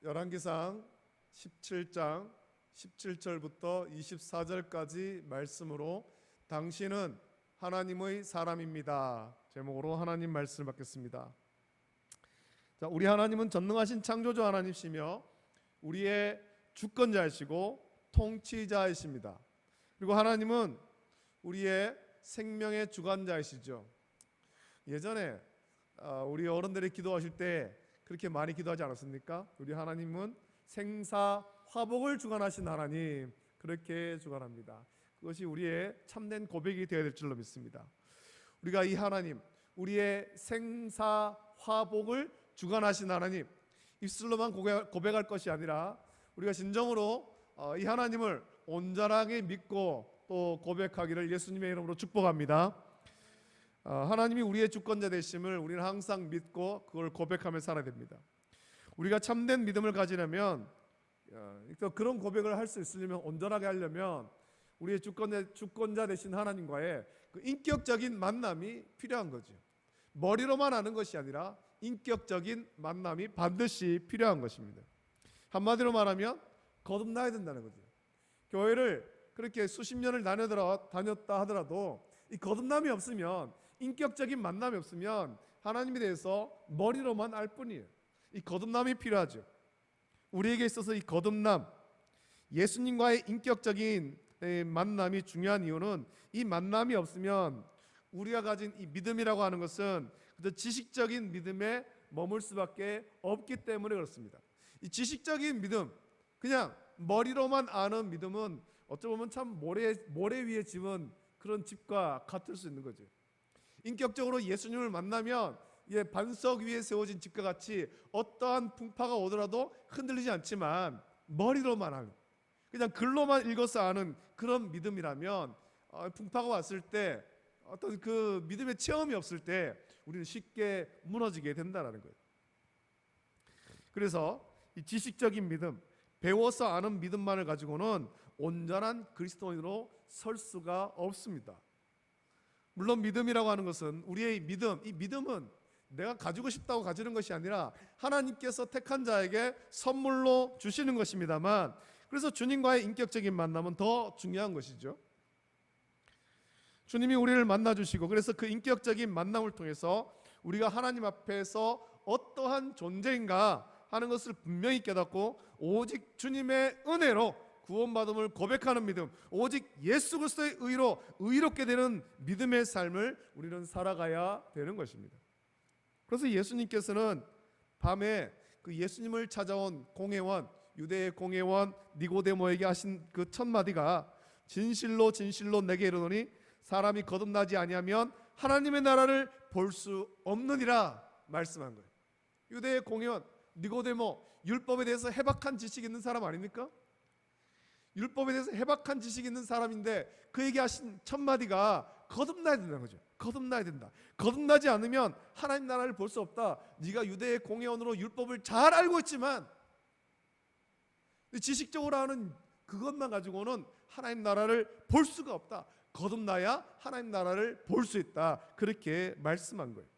열왕기상 17장 17절부터 24절까지 말씀으로 당신은 하나님의 사람입니다. 제목으로 하나님 말씀을 받겠습니다. 자, 우리 하나님은 전능하신 창조주 하나님이시며 우리의 주권자이시고 통치자이십니다. 그리고 하나님은 우리의 생명의 주관자이시죠. 예전에 우리 어른들이 기도하실 때 그렇게 많이 기도하지 않았습니까? 우리 하나님은 생사화복을 주관하신 하나님, 그렇게 주관합니다. 그것이 우리의 참된 고백이 되어야 될 줄로 믿습니다. 우리가 이 하나님, 우리의 생사화복을 주관하신 하나님, 입술로만 고백할 것이 아니라 우리가 진정으로 이 하나님을 온전하게 믿고 또 고백하기를 예수님의 이름으로 축복합니다. 하나님이 우리의 주권자 되심을 우리는 항상 믿고 그걸 고백하며 살아야 됩니다. 우리가 참된 믿음을 가지려면, 그런 고백을 할 수 있으려면, 온전하게 하려면 우리의 주권자 되신 하나님과의 그 인격적인 만남이 필요한 거죠. 머리로만 아는 것이 아니라 인격적인 만남이 반드시 필요한 것입니다. 한마디로 말하면 거듭나야 된다는 거죠. 교회를 그렇게 수십 년을 다녔다 하더라도 이 거듭남이 없으면, 인격적인 만남이 없으면 하나님에 대해서 머리로만 알 뿐이에요. 이 거듭남이 필요하죠. 우리에게 있어서 이 거듭남, 예수님과의 인격적인 만남이 중요한 이유는 이 만남이 없으면 우리가 가진 이 믿음이라고 하는 것은 그저 지식적인 믿음에 머물 수밖에 없기 때문에 그렇습니다. 이 지식적인 믿음, 그냥 머리로만 아는 믿음은 어찌 보면 참 모래 위에 집은 그런 집과 같을 수 있는 거죠. 인격적으로 예수님을 만나면 반석 위에 세워진 집과 같이 어떠한 풍파가 오더라도 흔들리지 않지만 머리로만 아는, 그냥 글로만 읽어서 아는 그런 믿음이라면 풍파가 왔을 때, 어떤 그 믿음의 체험이 없을 때 우리는 쉽게 무너지게 된다는 거예요. 그래서 이 지식적인 믿음, 배워서 아는 믿음만을 가지고는 온전한 그리스도인으로 설 수가 없습니다. 물론 믿음이라고 하는 것은 우리의 믿음, 이 믿음은 내가 가지고 싶다고 가지는 것이 아니라 하나님께서 택한 자에게 선물로 주시는 것입니다만, 그래서 주님과의 인격적인 만남은 더 중요한 것이죠. 주님이 우리를 만나주시고, 그래서 그 인격적인 만남을 통해서 우리가 하나님 앞에서 어떠한 존재인가 하는 것을 분명히 깨닫고 오직 주님의 은혜로 구원받음을 고백하는 믿음, 오직 예수 그리스도의 의로 의롭게 되는 믿음의 삶을 우리는 살아가야 되는 것입니다. 그래서 예수님께서는 밤에 그 예수님을 찾아온 공회원, 유대의 공회원 니고데모에게 하신 그 첫 마디가 진실로 진실로 내게 이르노니 사람이 거듭나지 아니하면 하나님의 나라를 볼 수 없느니라 말씀한 거예요. 유대의 공회원 니고데모, 율법에 대해서 해박한 지식 있는 사람 아닙니까? 율법에 대해서 해박한 지식 있는 사람인데 그에게 하신 첫 마디가 거듭나야 된다는 거죠. 거듭나야 된다. 거듭나지 않으면 하나님 나라를 볼 수 없다. 네가 유대의 공회원으로 율법을 잘 알고 있지만 지식적으로 아는 그것만 가지고는 하나님 나라를 볼 수가 없다. 거듭나야 하나님 나라를 볼 수 있다. 그렇게 말씀한 거예요.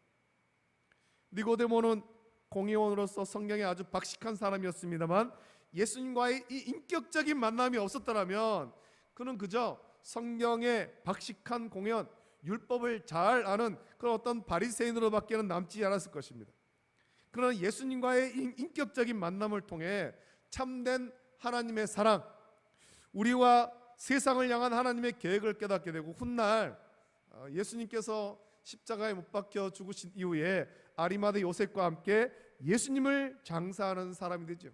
니고데모는 공회원으로서 성경에 아주 박식한 사람이었습니다만 예수님과의 이 인격적인 만남이 없었더라면 그는 그저 성경의 박식한 공회원, 율법을 잘 아는 그런 어떤 바리새인으로밖에는 남지 않았을 것입니다. 그러나 예수님과의 인격적인 만남을 통해 참된 하나님의 사랑, 우리와 세상을 향한 하나님의 계획을 깨닫게 되고, 훗날 예수님께서 십자가에 못 박혀 죽으신 이후에 아리마대 요셉과 함께 예수님을 장사하는 사람이 되죠.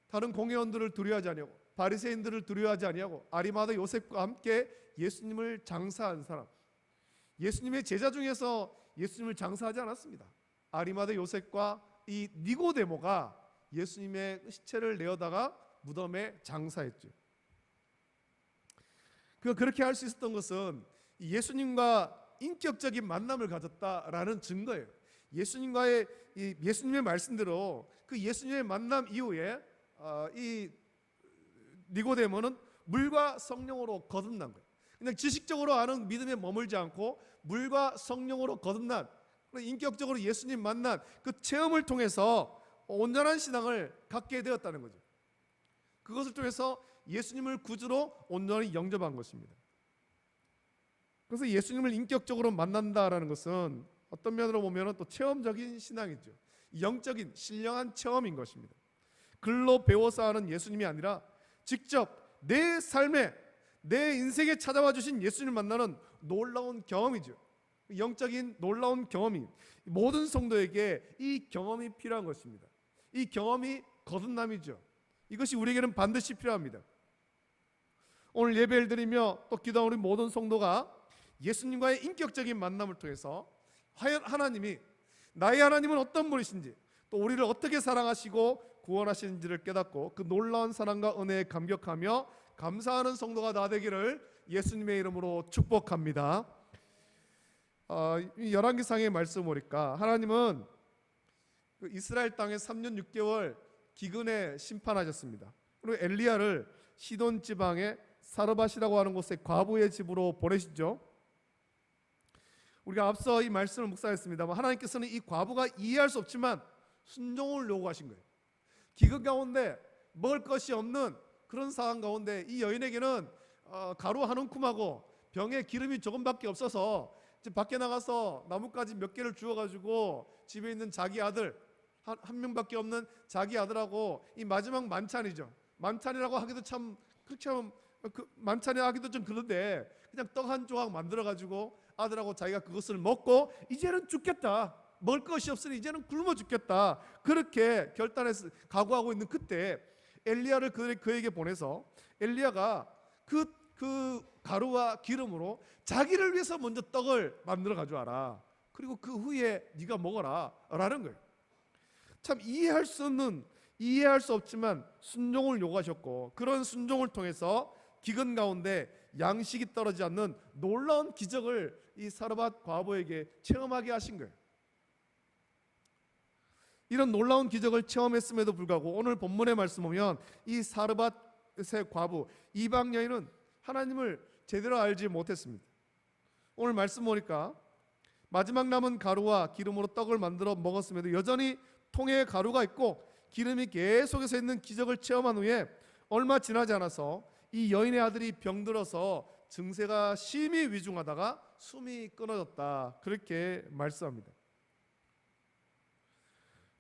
다른 공회원들을 두려워하지 아니하고 바리새인들을 두려워하지 아니하고 아리마대 요셉과 함께 예수님을 장사한 사람, 예수님의 제자 중에서 예수님을 장사하지 않았습니다. 아리마대 요셉과 이 니고데모가 예수님의 시체를 내어다가 무덤에 장사했죠. 그가 그렇게 할 수 있었던 것은 예수님과 인격적인 만남을 가졌다라는 증거예요. 예수님의 말씀대로 그 예수님의 만남 이후에 이 니고데모는 물과 성령으로 거듭난 거예요. 그냥 지식적으로 아는 믿음에 머물지 않고 물과 성령으로 거듭난, 인격적으로 예수님 만난 그 체험을 통해서 온전한 신앙을 갖게 되었다는 거죠. 그것을 통해서 예수님을 구주로 온전히 영접한 것입니다. 그래서 예수님을 인격적으로 만난다라는 것은 어떤 면으로 보면 또 체험적인 신앙이죠. 영적인 신령한 체험인 것입니다. 글로 배워서 하는 예수님이 아니라 직접 내 삶에, 내 인생에 찾아와 주신 예수님을 만나는 놀라운 경험이죠. 영적인 놀라운 경험이 모든 성도에게 이 경험이 필요한 것입니다. 이 경험이 거듭남이죠. 이것이 우리에게는 반드시 필요합니다. 오늘 예배를 드리며 또 기도하는 우리 모든 성도가 예수님과의 인격적인 만남을 통해서 과연 하나님이, 나의 하나님은 어떤 분이신지, 또 우리를 어떻게 사랑하시고 구원하시는지를 깨닫고 그 놀라운 사랑과 은혜에 감격하며 감사하는 성도가 다 되기를 예수님의 이름으로 축복합니다. 열왕기상의 말씀 보니까 하나님은 그 이스라엘 땅에 3년 6개월 기근에 심판하셨습니다. 그리고 엘리야를 시돈 지방의 사르밧이라고 하는 곳에 과부의 집으로 보내시죠. 우리가 앞서 이 말씀을 묵상했습니다만 하나님께서는 이 과부가 이해할 수 없지만 순종을 요구하신 거예요. 기근 가운데 먹을 것이 없는 그런 상황 가운데 이 여인에게는 가루 한 움큼하고 병에 기름이 조금밖에 없어서 밖에 나가서 나뭇가지 몇 개를 주워가지고 집에 있는 자기 아들 한 명밖에 없는 자기 아들하고 이 마지막 만찬이죠. 만찬이라고 하기도 참 만찬이 하기도 좀 그런데 그냥 떡 한 조각 만들어가지고 아들하고 자기가 그것을 먹고 이제는 죽겠다, 먹을 것이 없으니 이제는 굶어 죽겠다, 그렇게 결단해서 각오하고 있는 그때 엘리야를 그에게 보내서 엘리야가 그 가루와 기름으로 자기를 위해서 먼저 떡을 만들어 가져와라, 그리고 그 후에 네가 먹어라 라는 거예요. 참 이해할 수 없지만 순종을 요구하셨고, 그런 순종을 통해서 기근 가운데 양식이 떨어지지 않는 놀라운 기적을 이 사르밧 과부에게 체험하게 하신 거예요. 이런 놀라운 기적을 체험했음에도 불구하고 오늘 본문의 말씀 보면 이 사르밧의 과부, 이방 여인은 하나님을 제대로 알지 못했습니다. 오늘 말씀 보니까 마지막 남은 가루와 기름으로 떡을 만들어 먹었음에도 여전히 통에 가루가 있고 기름이 계속해서 있는 기적을 체험한 후에 얼마 지나지 않아서 이 여인의 아들이 병들어서 증세가 심히 위중하다가 숨이 끊어졌다, 그렇게 말씀합니다.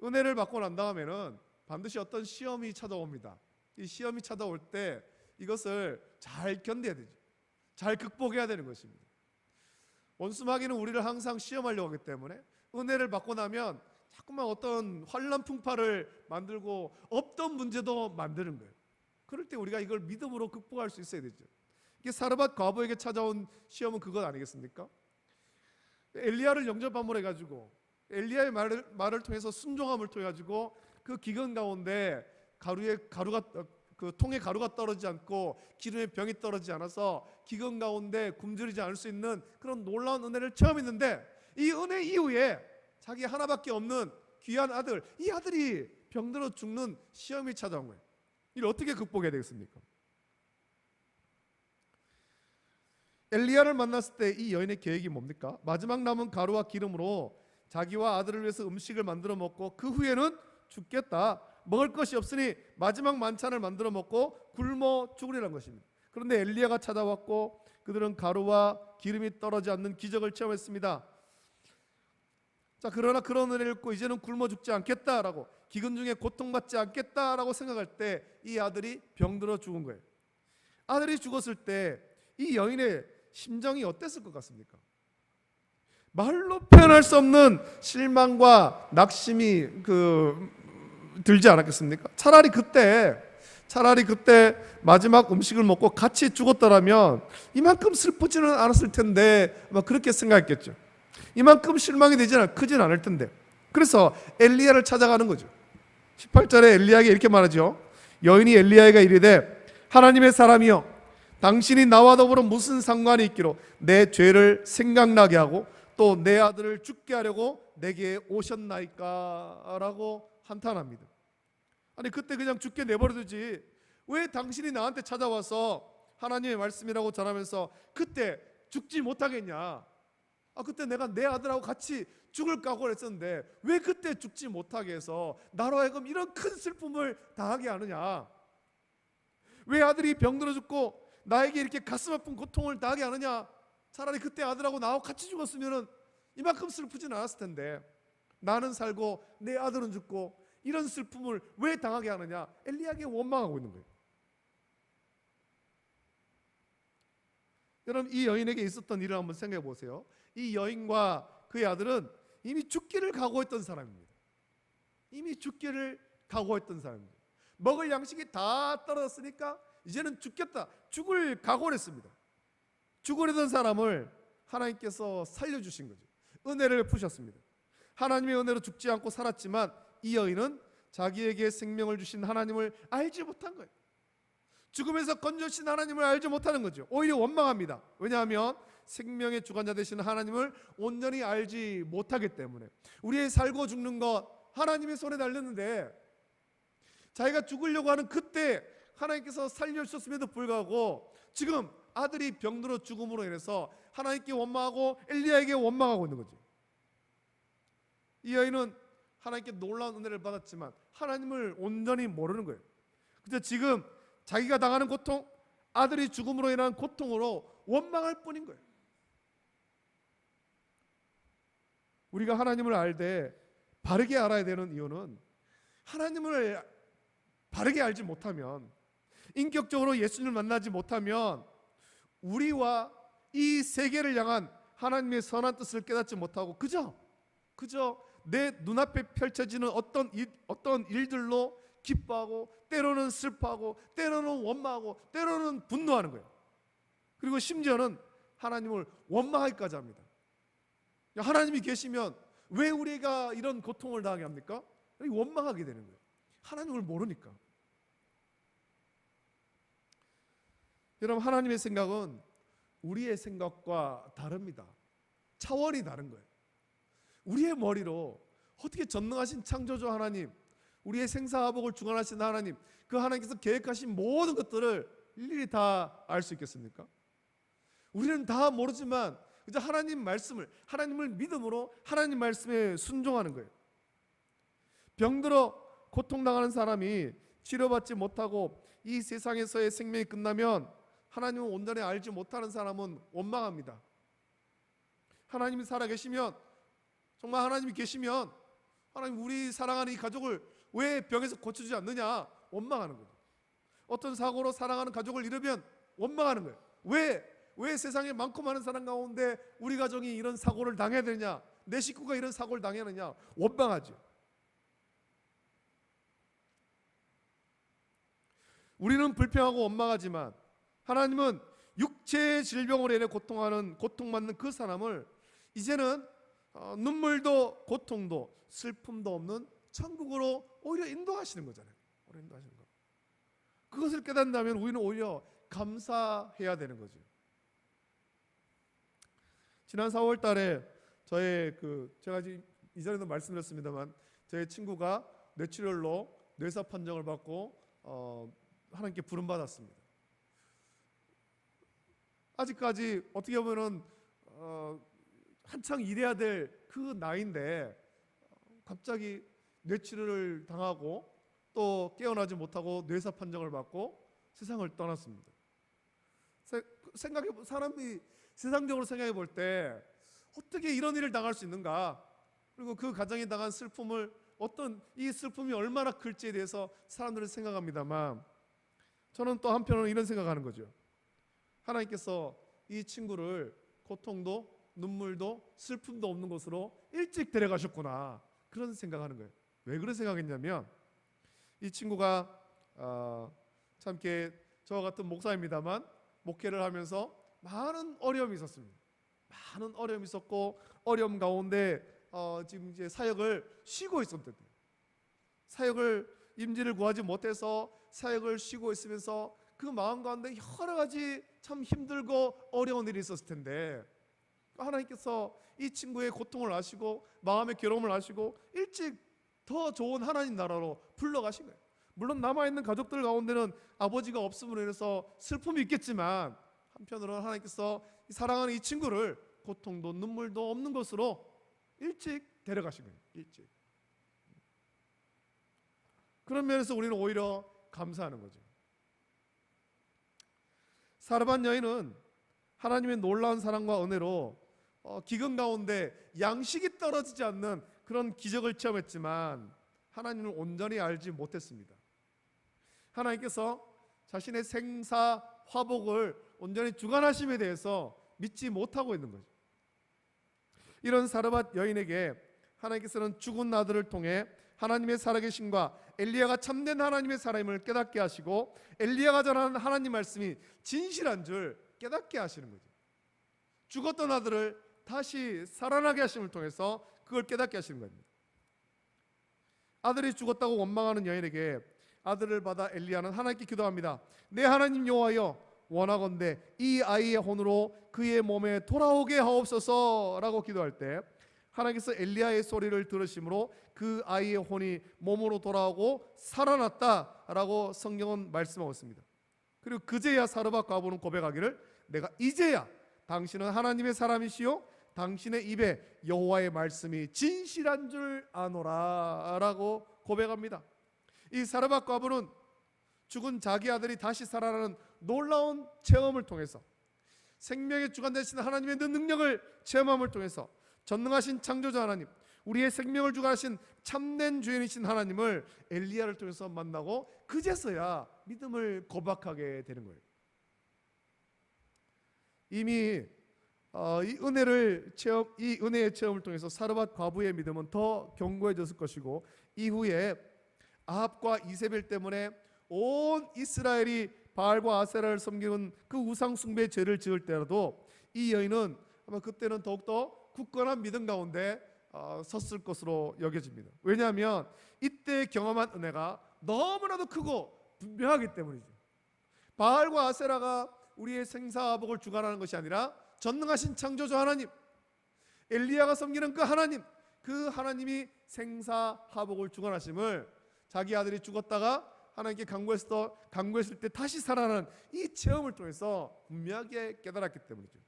은혜를 받고 난 다음에는 반드시 어떤 시험이 찾아옵니다. 이 시험이 찾아올 때 이것을 잘 견뎌야 되죠. 잘 극복해야 되는 것입니다. 원수마귀는 우리를 항상 시험하려고 하기 때문에 은혜를 받고 나면 자꾸만 어떤 환난 풍파를 만들고 없던 문제도 만드는 거예요. 그럴 때 우리가 이걸 믿음으로 극복할 수 있어야 되죠. 이게 사르밧 과부에게 찾아온 시험은 그것 아니겠습니까? 엘리야를 영접함으로 해가지고 엘리야의 말을 통해서 순종함을 통해 가지고 그 기근 가운데 그 통에 가루가 떨어지지 않고 기름에 병이 떨어지지 않아서 기근 가운데 굶주리지 않을 수 있는 그런 놀라운 은혜를 체험했는데, 이 은혜 이후에 자기 하나밖에 없는 귀한 아들, 이 아들이 병들어 죽는 시험이 찾아온 거예요. 이를 어떻게 극복해야 되겠습니까? 엘리야를 만났을 때 이 여인의 계획이 뭡니까? 마지막 남은 가루와 기름으로 자기와 아들을 위해서 음식을 만들어 먹고 그 후에는 죽겠다, 먹을 것이 없으니 마지막 만찬을 만들어 먹고 굶어 죽으리라는 것입니다. 그런데 엘리야가 찾아왔고 그들은 가루와 기름이 떨어지지 않는 기적을 체험했습니다. 자, 그러나 그런 은혜를 입고 이제는 굶어 죽지 않겠다라고, 기근 중에 고통받지 않겠다라고 생각할 때 이 아들이 병들어 죽은 거예요. 아들이 죽었을 때 이 여인의 심정이 어땠을 것 같습니까? 말로 표현할 수 없는 실망과 낙심이 들지 않았겠습니까? 차라리 그때 마지막 음식을 먹고 같이 죽었더라면 이만큼 슬프지는 않았을 텐데 그렇게 생각했겠죠. 이만큼 실망이 크진 않을 텐데. 그래서 엘리야를 찾아가는 거죠. 18절에 엘리야에게 이렇게 말하죠. 여인이 엘리야에게 이르되 하나님의 사람이여, 당신이 나와 더불어 무슨 상관이 있기로 내 죄를 생각나게 하고 또 내 아들을 죽게 하려고 내게 오셨나이까 라고 한탄합니다. 아니, 그때 그냥 죽게 내버려두지 왜 당신이 나한테 찾아와서 하나님의 말씀이라고 전하면서 그때 죽지 못하겠냐, 그때 내가 내 아들하고 같이 죽을 각오를 했었는데 왜 그때 죽지 못하게 해서 나로 하여금 이런 큰 슬픔을 당하게 하느냐? 왜 아들이 병들어 죽고 나에게 이렇게 가슴 아픈 고통을 당하게 하느냐? 차라리 그때 아들하고 나하고 같이 죽었으면 이만큼 슬프진 않았을 텐데 나는 살고 내 아들은 죽고 이런 슬픔을 왜 당하게 하느냐? 엘리야에게 원망하고 있는 거예요. 여러분, 이 여인에게 있었던 일을 한번 생각해 보세요. 이 여인과 그의 아들은 이미 죽기를 각오했던 사람입니다. 이미 죽기를 각오했던 사람입니다. 먹을 양식이 다 떨어졌으니까 이제는 죽겠다, 죽을 각오를 했습니다. 죽으려던 사람을 하나님께서 살려주신 거죠. 은혜를 베푸셨습니다. 하나님의 은혜로 죽지 않고 살았지만 이 여인은 자기에게 생명을 주신 하나님을 알지 못한 거예요. 죽음에서 건져주신 하나님을 알지 못하는 거죠. 오히려 원망합니다. 왜냐하면 생명의 주관자 되시는 하나님을 온전히 알지 못하기 때문에. 우리의 살고 죽는 것 하나님의 손에 달렸는데 자기가 죽으려고 하는 그때 하나님께서 살려주셨음에도 불구하고 지금 아들이 병들어 죽음으로 인해서 하나님께 원망하고 엘리야에게 원망하고 있는 거죠. 이 여인은 하나님께 놀라운 은혜를 받았지만 하나님을 온전히 모르는 거예요. 그래서 지금 자기가 당하는 고통, 아들이 죽음으로 인한 고통으로 원망할 뿐인 거예요. 우리가 하나님을 알되 바르게 알아야 되는 이유는 하나님을 바르게 알지 못하면, 인격적으로 예수님을 만나지 못하면 우리와 이 세계를 향한 하나님의 선한 뜻을 깨닫지 못하고 그저 내 눈앞에 펼쳐지는 어떤 일들로 기뻐하고 때로는 슬퍼하고 때로는 원망하고 때로는 분노하는 거예요. 그리고 심지어는 하나님을 원망하기까지 합니다. 하나님이 계시면 왜 우리가 이런 고통을 당하게 합니까? 원망하게 되는 거예요. 하나님을 모르니까. 여러분, 하나님의 생각은 우리의 생각과 다릅니다. 차원이 다른 거예요. 우리의 머리로 어떻게 전능하신 창조주 하나님, 우리의 생사화복을 주관하신 하나님, 그 하나님께서 계획하신 모든 것들을 일일이 다 알 수 있겠습니까? 우리는 다 모르지만 그저 하나님 말씀을, 하나님을 믿음으로 하나님 말씀에 순종하는 거예요. 병들어 고통당하는 사람이 치료받지 못하고 이 세상에서의 생명이 끝나면 하나님을 온전히 알지 못하는 사람은 원망합니다. 하나님이 살아계시면, 정말 하나님이 계시면 하나님, 우리 사랑하는 이 가족을 왜 병에서 고쳐주지 않느냐 원망하는 거예요. 어떤 사고로 사랑하는 가족을 잃으면 원망하는 거예요. 왜 세상에 많고 많은 사람 가운데 우리 가정이 이런 사고를 당해야 되느냐, 내 식구가 이런 사고를 당해야 하느냐 원망하죠. 우리는 불평하고 원망하지만 하나님은 육체의 질병으로 인해 고통받는 그 사람을 이제는 눈물도 고통도 슬픔도 없는 천국으로 오히려 인도하시는 거잖아요. 그것을 깨닫는다면 우리는 오히려 감사해야 되는 거죠. 지난 4월 달에 제가 이전에도 말씀드렸습니다만 저의 친구가 뇌출혈로 뇌사 판정을 받고 하나님께 부름받았습니다. 아직까지 어떻게 보면은 한창 일해야 될 그 나이인데 갑자기 뇌출혈을 당하고 또 깨어나지 못하고 뇌사 판정을 받고 세상을 떠났습니다. 사람이 세상적으로 생각해 볼 때 어떻게 이런 일을 당할 수 있는가, 그리고 그 가정이 당한 슬픔을, 이 슬픔이 얼마나 클지에 대해서 사람들은 생각합니다만 저는 또 한편으로는 이런 생각하는 거죠. 하나님께서 이 친구를 고통도 눈물도 슬픔도 없는 곳으로 일찍 데려가셨구나, 그런 생각하는 거예요. 왜 그런 생각했냐면 이 친구가 참게 저와 같은 목사입니다만 목회를 하면서 많은 어려움이 있었습니다. 많은 어려움이 있었고 어려움 가운데 지금 이제 사역을 쉬고 있었는데, 사역을 임지를 구하지 못해서 사역을 쉬고 있으면서 그 마음 가운데 여러 가지 참 힘들고 어려운 일이 있었을 텐데 하나님께서 이 친구의 고통을 아시고 마음의 괴로움을 아시고 일찍 더 좋은 하나님 나라로 불러가신 거예요. 물론 남아있는 가족들 가운데는 아버지가 없음으로 인해서 슬픔이 있겠지만 한편으로는 하나님께서 사랑하는 이 친구를 고통도 눈물도 없는 곳으로 일찍 데려가신 거예요. 일찍. 그런 면에서 우리는 오히려 감사하는 거죠. 사르밧 여인은 하나님의 놀라운 사랑과 은혜로 기근 가운데 양식이 떨어지지 않는 그런 기적을 체험했지만 하나님을 온전히 알지 못했습니다. 하나님께서 자신의 생사 화복을 온전히 주관하심에 대해서 믿지 못하고 있는 거죠. 이런 사르밧 여인에게 하나님께서는 죽은 아들을 통해 하나님의 살아계심과 엘리야가 참된 하나님의 사람임을 깨닫게 하시고 엘리야가 전하는 하나님 말씀이 진실한 줄 깨닫게 하시는 거죠. 죽었던 아들을 다시 살아나게 하심을 통해서 그걸 깨닫게 하시는 겁니다. 아들이 죽었다고 원망하는 여인에게 아들을 받아 엘리야는 하나님께 기도합니다. 내 하나님 여호와여, 원하건대 이 아이의 혼으로 그의 몸에 돌아오게 하옵소서라고 기도할 때 하나님께서 엘리야의 소리를 들으심으로 그 아이의 혼이 몸으로 돌아오고 살아났다라고 성경은 말씀하고 있습니다. 그리고 그제야 사르밧 과부는 고백하기를 내가 이제야 당신은 하나님의 사람이시요 당신의 입에 여호와의 말씀이 진실한 줄 아노라 라고 고백합니다. 이 사르밧 과부는 죽은 자기 아들이 다시 살아나는 놀라운 체험을 통해서 생명의 주관 되신 하나님의 능력을 체험함을 통해서 전능하신 창조자 하나님, 우리의 생명을 주관하신 참된 주인이신 하나님을 엘리야를 통해서 만나고 그제서야 믿음을 고백하게 되는 거예요. 이미 이 은혜의 체험을 통해서 사르밧 과부의 믿음은 더 견고해졌을 것이고 이후에 아합과 이세벨 때문에 온 이스라엘이 바알과 아세라를 섬기는 그 우상 숭배 죄를 지을 때라도 이 여인은 아마 그때는 더욱더 굳건한 믿음 가운데 섰을 것으로 여겨집니다. 왜냐하면 이때 경험한 은혜가 너무나도 크고 분명하기 때문이죠. 바알과 아세라가 우리의 생사화복을 주관하는 것이 아니라 전능하신 창조주 하나님, 엘리야가 섬기는 그 하나님이 생사화복을 주관하심을 자기 아들이 죽었다가 하나님께 간구했을 때 다시 살아나는 이 체험을 통해서 분명하게 깨달았기 때문이죠.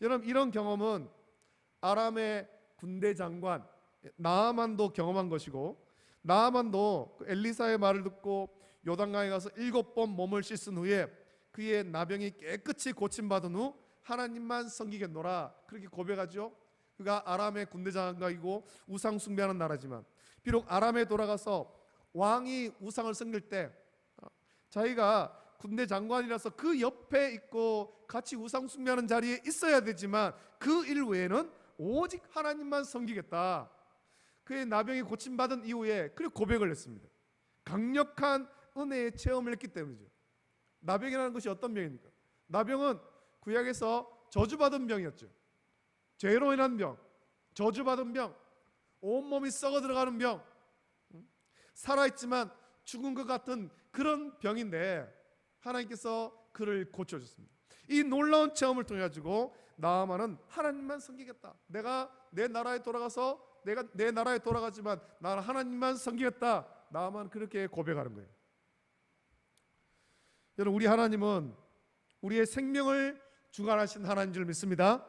여러분, 이런 경험은 아람의 군대 장관 나아만도 경험한 것이고, 나아만도 엘리사의 말을 듣고 요단강에 가서 7번 몸을 씻은 후에 그의 나병이 깨끗이 고침받은 후 하나님만 섬기겠노라 그렇게 고백하죠. 그가 아람의 군대 장관이고 우상 숭배하는 나라지만 비록 아람에 돌아가서 왕이 우상을 섬길 때 자기가 군대 장관이라서 그 옆에 있고 같이 우상 숭배하는 자리에 있어야 되지만 그 일 외에는 오직 하나님만 섬기겠다. 그의 나병이 고침받은 이후에 그리고 고백을 했습니다. 강력한 은혜의 체험을 했기 때문이죠. 나병이라는 것이 어떤 병입니까? 나병은 구약에서 저주받은 병이었죠. 죄로 인한 병, 저주받은 병, 온몸이 썩어 들어가는 병, 살아있지만 죽은 것 같은 그런 병인데 하나님께서 그를 고쳐주셨습니다. 이 놀라운 체험을 통해 가지고 나아만은 하나님만 섬기겠다. 내가 내 나라에 돌아가지만 나는 하나님만 섬기겠다. 나아만 그렇게 고백하는 거예요. 여러분, 우리 하나님은 우리의 생명을 주관하신 하나님인 줄 믿습니다.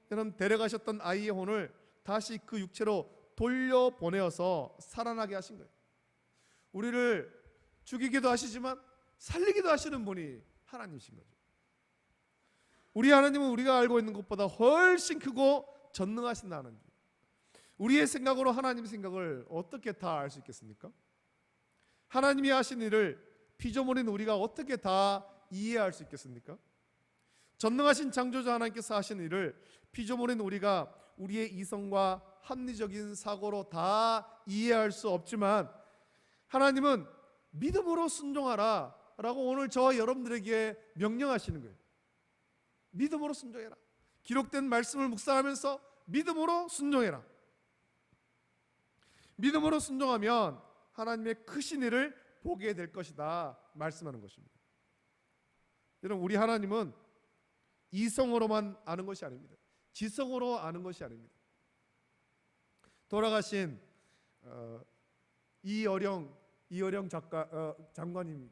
여러분, 데려가셨던 아이의 혼을 다시 그 육체로 돌려보내어서 살아나게 하신 거예요. 우리를 죽이기도 하시지만 살리기도 하시는 분이 하나님이신 거죠. 우리 하나님은 우리가 알고 있는 것보다 훨씬 크고 전능하신 하나님. 우리의 생각으로 하나님의 생각을 어떻게 다 알 수 있겠습니까? 하나님이 하신 일을 피조물인 우리가 어떻게 다 이해할 수 있겠습니까? 전능하신 창조자 하나님께서 하신 일을 피조물인 우리가 우리의 이성과 합리적인 사고로 다 이해할 수 없지만 하나님은 믿음으로 순종하라 라고 오늘 저와 여러분들에게 명령하시는 거예요. 믿음으로 순종해라. 기록된 말씀을 묵상하면서 믿음으로 순종해라. 믿음으로 순종하면 하나님의 크신 일을 보게 될 것이다 말씀하는 것입니다. 여러분, 우리 하나님은 이성으로만 아는 것이 아닙니다. 지성으로 아는 것이 아닙니다. 돌아가신 이어령 장관님,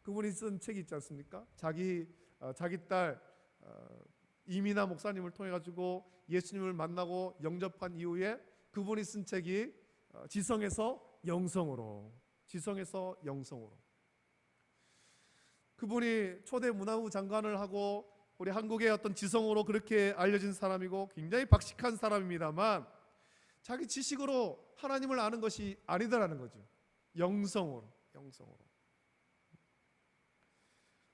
그분이 쓴 책이 있지 않습니까? 자기 딸 이민아 목사님을 통해 가지고 예수님을 만나고 영접한 이후에 그분이 쓴 책이 지성에서 영성으로, 지성에서 영성으로. 그분이 초대 문화부 장관을 하고 우리 한국의 어떤 지성으로 그렇게 알려진 사람이고 굉장히 박식한 사람입니다만 자기 지식으로 하나님을 아는 것이 아니다라는 거죠. 영성으로, 영성으로.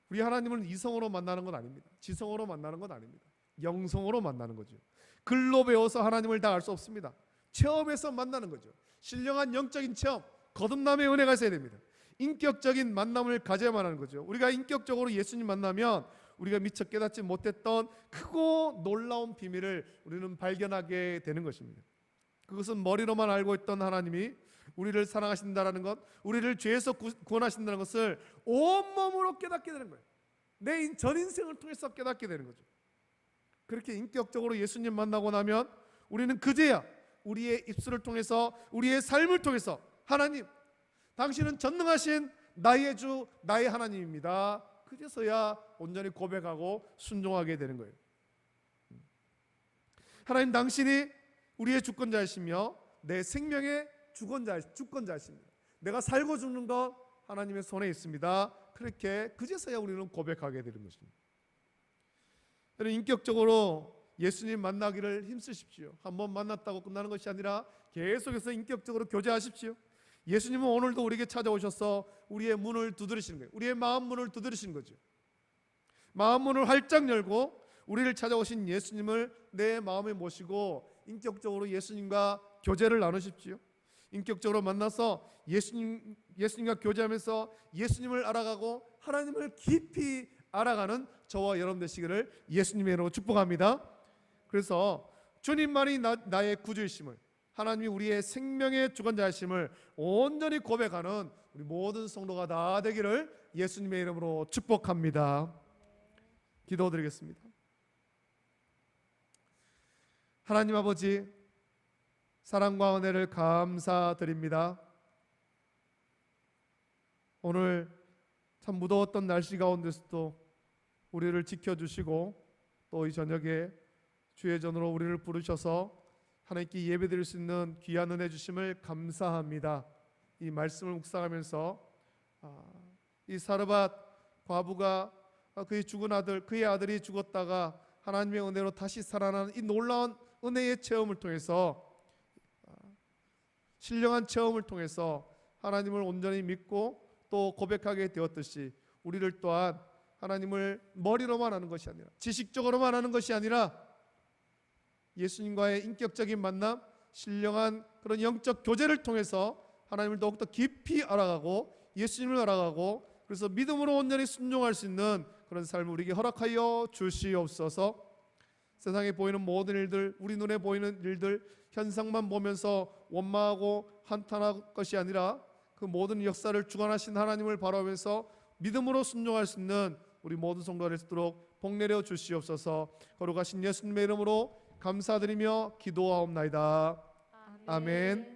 우리 하나님은 이성으로 만나는 건 아닙니다. 지성으로 만나는 건 아닙니다. 영성으로 만나는 거죠. 글로 배워서 하나님을 다 알 수 없습니다. 체험에서 만나는 거죠. 신령한 영적인 체험, 거듭남의 은혜가 있어야 됩니다. 인격적인 만남을 가져야만 하는 거죠. 우리가 인격적으로 예수님 만나면 우리가 미처 깨닫지 못했던 크고 놀라운 비밀을 우리는 발견하게 되는 것입니다. 그것은 머리로만 알고 있던 하나님이 우리를 사랑하신다라는 것, 우리를 죄에서 구원하신다는 것을 온몸으로 깨닫게 되는 거예요. 내 전 인생을 통해서 깨닫게 되는 거죠. 그렇게 인격적으로 예수님 만나고 나면 우리는 그제야 우리의 입술을 통해서, 우리의 삶을 통해서 하나님, 당신은 전능하신 나의 주, 나의 하나님입니다, 그제서야 온전히 고백하고 순종하게 되는 거예요. 하나님, 당신이 우리의 주권자이시며 내 생명의 주권자이십니다. 내가 살고 죽는 것 하나님의 손에 있습니다. 그렇게 그제서야 우리는 고백하게 되는 것입니다. 여러분, 인격적으로 예수님 만나기를 힘쓰십시오. 한번 만났다고 끝나는 것이 아니라 계속해서 인격적으로 교제하십시오. 예수님은 오늘도 우리에게 찾아오셔서 우리의 문을 두드리시는 거예요. 우리의 마음 문을 두드리시는 거죠. 마음 문을 활짝 열고 우리를 찾아오신 예수님을 내 마음에 모시고 인격적으로 예수님과 교제를 나누십시오. 인격적으로 만나서 예수님과 교제하면서 예수님을 알아가고 하나님을 깊이 알아가는 저와 여러분 되시기를 예수님의 이름으로 축복합니다. 그래서 주님만이 나의 구주이심을, 하나님이 우리의 생명의 주권자이심을 온전히 고백하는 우리 모든 성도가 다 되기를 예수님의 이름으로 축복합니다. 기도드리겠습니다. 하나님 아버지, 사랑과 은혜를 감사드립니다. 오늘 참 무더웠던 날씨 가운데서도 우리를 지켜주시고 또 이 저녁에 주의 전으로 우리를 부르셔서 하나님께 예배드릴 수 있는 귀한 은혜 주심을 감사합니다. 이 말씀을 묵상하면서 이 사르밧 과부가 그의 죽은 아들, 그의 아들이 죽었다가 하나님의 은혜로 다시 살아나는 이 놀라운 은혜의 체험을 통해서, 신령한 체험을 통해서 하나님을 온전히 믿고 또 고백하게 되었듯이 우리를 또한 하나님을 머리로만 아는 것이 아니라, 지식적으로만 아는 것이 아니라 예수님과의 인격적인 만남, 신령한 그런 영적 교제를 통해서 하나님을 더욱더 깊이 알아가고 예수님을 알아가고, 그래서 믿음으로 온전히 순종할 수 있는 그런 삶을 우리에게 허락하여 주시옵소서. 세상에 보이는 모든 일들, 우리 눈에 보이는 일들, 현상만 보면서 원망하고 한탄할 것이 아니라 그 모든 역사를 주관하신 하나님을 바라보면서 믿음으로 순종할 수 있는 우리 모든 성도가 되도록 복내려 주시옵소서. 거룩하신 예수님의 이름으로 감사드리며 기도하옵나이다. 아멘.